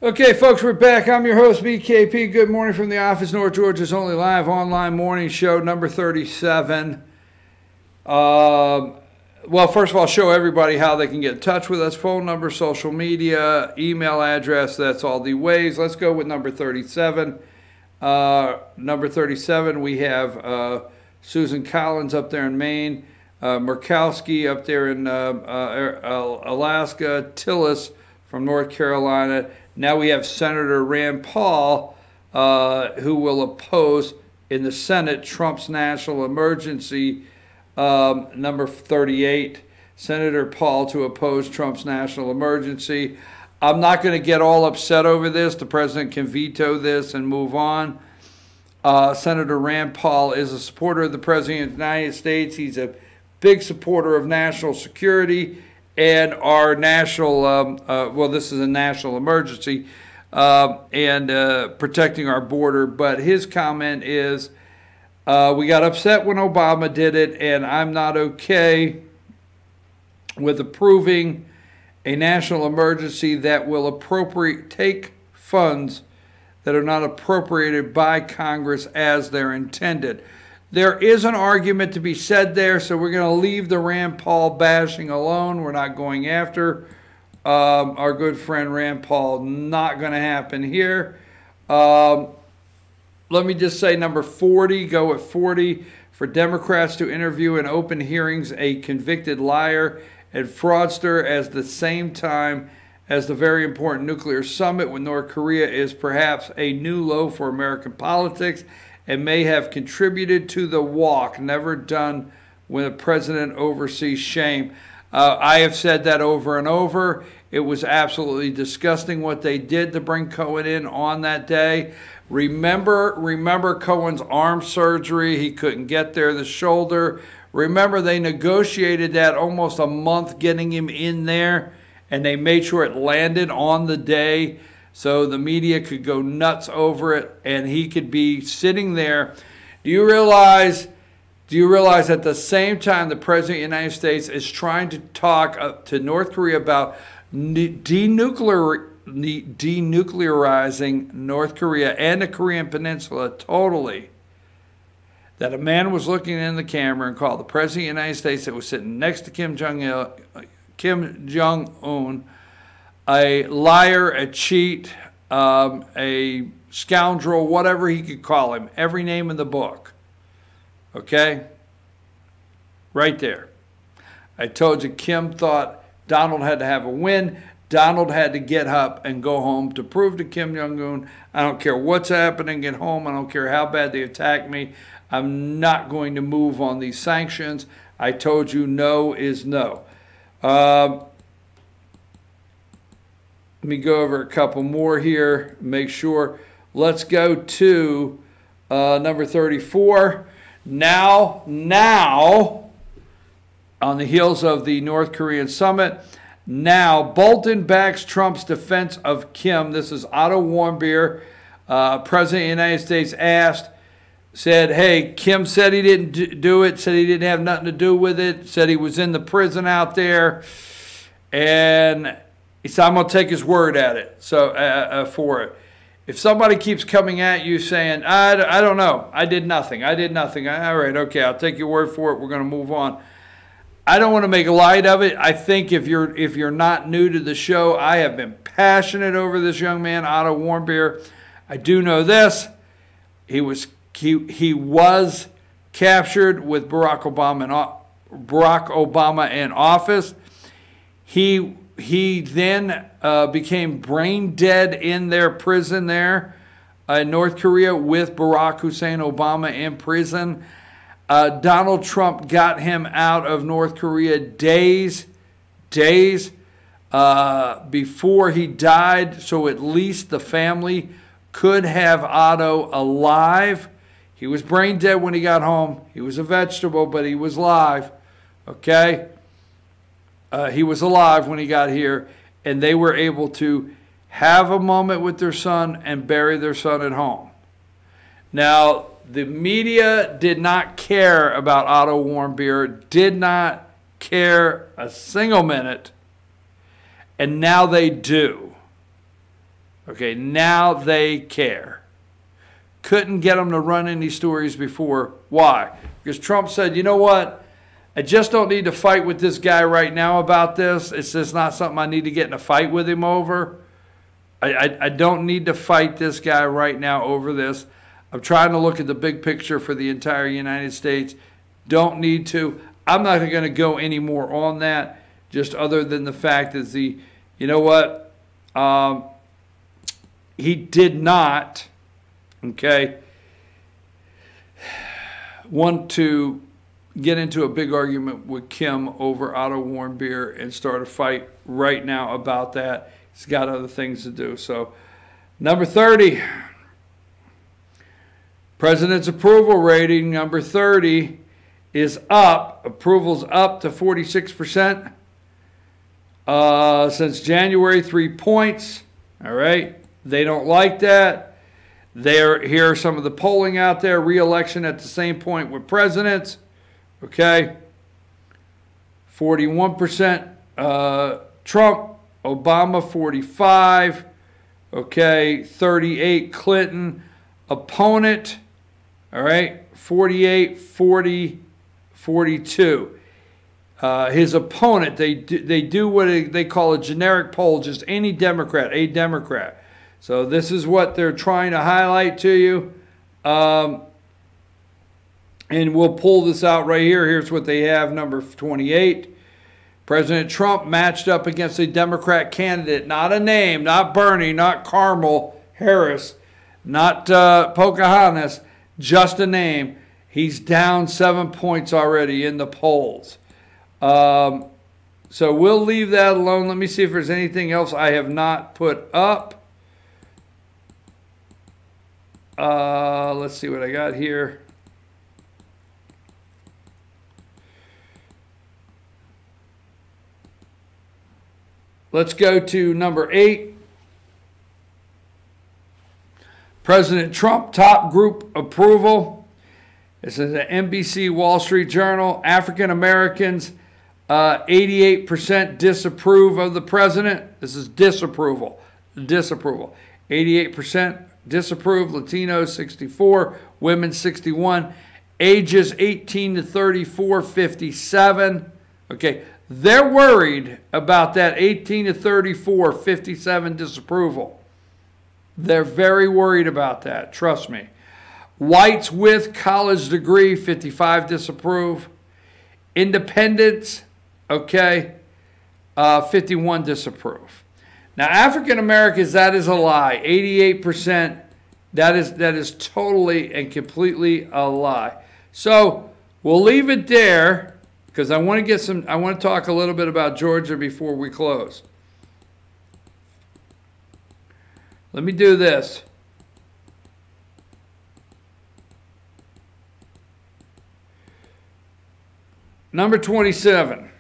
Okay, folks, we're back. I'm your host, BKP. Good morning from the office. North Georgia's only live online morning show, number 37. Well, first of all, show everybody how they can get in touch with us. Phone number, social media, email address. That's all the ways. Let's go with number 37. Number 37, we have Susan Collins up there in Maine, Murkowski up there in Alaska, Tillis from North Carolina. Now we have Senator Rand Paul, who will oppose in the Senate Trump's national emergency, number 38. Senator Paul to oppose Trump's national emergency. I'm not going to get all upset over this. The president can veto this and move on. Senator Rand Paul is a supporter of the President of the United States. He's a big supporter of national security and our national, well, this is a national emergency, and protecting our border. But his comment is, we got upset when Obama did it, and I'm not okay with approving a national emergency that will take funds that are not appropriated by Congress as they're intended. There is an argument to be said there, so we're going to leave the Rand Paul bashing alone. We're not going after our good friend Rand Paul. Not going to happen here. Let me just say number 40, go at 40, for Democrats to interview in open hearings a convicted liar and fraudster at the same time as the very important nuclear summit with North Korea is perhaps a new low for American politics and may have contributed to the walk never done when a president oversees shame. I have said that over and over. It was absolutely disgusting what they did to bring Cohen in on that day. Remember Cohen's arm surgery. He couldn't get there, the shoulder. Remember, they negotiated that almost a month getting him in there, and they made sure it landed on the day so the media could go nuts over it and he could be sitting there. Do you realize at the same time the President of the United States is trying to talk to North Korea about denuclearizing North Korea and the Korean Peninsula totally, that a man was looking in the camera and called the President of the United States that was sitting next to Kim Jong-un a liar, a cheat, a scoundrel, whatever he could call him, every name in the book. Okay? Right there. I told you Kim thought Donald had to have a win. Donald had to get up and go home to prove to Kim Jong-un, I don't care what's happening at home, I don't care how bad they attack me, I'm not going to move on these sanctions. I told you no is no. Let me go over a couple more here, make sure. Let's go to number 34. Now, on the heels of the North Korean summit, now Bolton backs Trump's defense of Kim. This is Otto Warmbier, President of the United States, said, hey, Kim said he didn't do it, said he didn't have nothing to do with it, said he was in the prison out there, and he said, I'm going to take his word at it, for it. If somebody keeps coming at you saying, I don't know, I did nothing, all right, okay, I'll take your word for it, we're going to move on. I don't want to make light of it. I think if you're not new to the show, I have been passionate over this young man, Otto Warmbier. I do know this. He was captured with Barack Obama in office. He then became brain dead in their prison there in North Korea with Barack Hussein Obama in prison. Donald Trump got him out of North Korea days before he died, so at least the family could have Otto alive. He was brain dead when he got home. He was a vegetable, but he was alive, okay? He was alive when he got here, and they were able to have a moment with their son and bury their son at home. Now, the media did not care about Otto Warmbier, did not care a single minute, and now they do. Okay, now they care. Couldn't get them to run any stories before. Why? Because Trump said, you know what? I just don't need to fight with this guy right now about this. It's just not something I need to get in a fight with him over. I don't need to fight this guy right now over this. I'm trying to look at the big picture for the entire United States. Don't need to. I'm not going to go any more on that, just other than the fact that you know what? He did not, okay, want to get into a big argument with Kim over Otto Warmbier and start a fight right now about that. He's got other things to do. So, number 30, President's approval rating, number 30, is up. Approval's up to 46%. Since January, 3 points. All right. They don't like that. Here are some of the polling out there. Re-election at the same point with presidents. Okay. 41% Trump. Obama, 45. Okay. 38 Clinton. Opponent. All right. 48, 40, 42. His opponent, they do what they call a generic poll, just any Democrat, a Democrat. So this is what they're trying to highlight to you. And we'll pull this out right here. Here's what they have, number 28. President Trump matched up against a Democrat candidate, not a name, not Bernie, not Carmel Harris, not Pocahontas, just a name. He's down 7 points already in the polls. So we'll leave that alone. Let me see if there's anything else I have not put up. Let's see what I got here. Let's go to number 8. President Trump, top group approval. This is an NBC Wall Street Journal. African Americans, 88% disapprove of the president. This is disapproval. Disapproval. 88% disapprove. Latinos, 64. Women, 61. Ages 18 to 34, 57. Okay, they're worried about that 18 to 34, 57 disapproval. They're very worried about that. Trust me. Whites with college degree, 55 disapprove. Independents, okay, 51 disapprove. Now, African Americans, that is a lie. 88%, that is totally and completely a lie. So we'll leave it there because I want to talk a little bit about Georgia before we close. Let me do this. Number 27.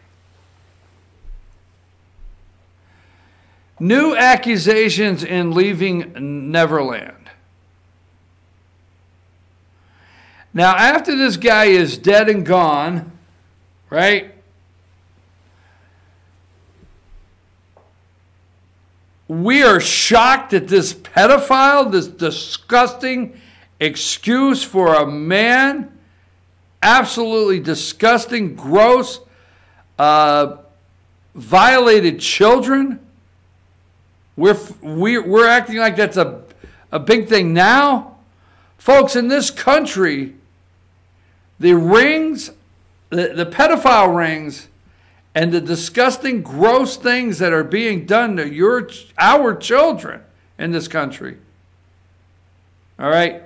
New accusations in leaving Neverland. Now, after this guy is dead and gone, right? We are shocked that this pedophile, this disgusting excuse for a man, absolutely disgusting, gross, violated children. We're acting like that's a big thing now. Folks, in this country, the rings, the pedophile rings, and the disgusting, gross things that are being done to our children in this country. All right?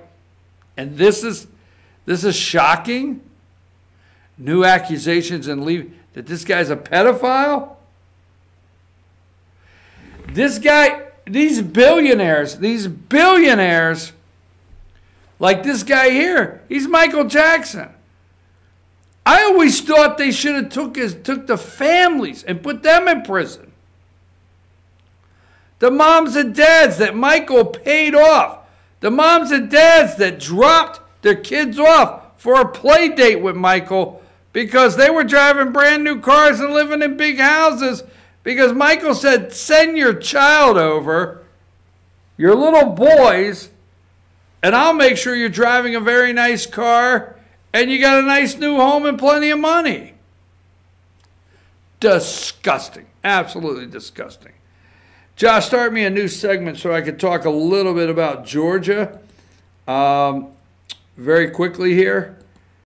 And this is shocking. New accusations and that this guy's a pedophile. This guy, these billionaires, like this guy here, he's Michael Jackson. I always thought they should have took the families and put them in prison. The moms and dads that Michael paid off. The moms and dads that dropped their kids off for a play date with Michael because they were driving brand new cars and living in big houses because Michael said, send your child over, your little boys, and I'll make sure you're driving a very nice car and you got a nice new home and plenty of money. Disgusting. Absolutely disgusting. Josh, start me a new segment so I could talk a little bit about Georgia very quickly here.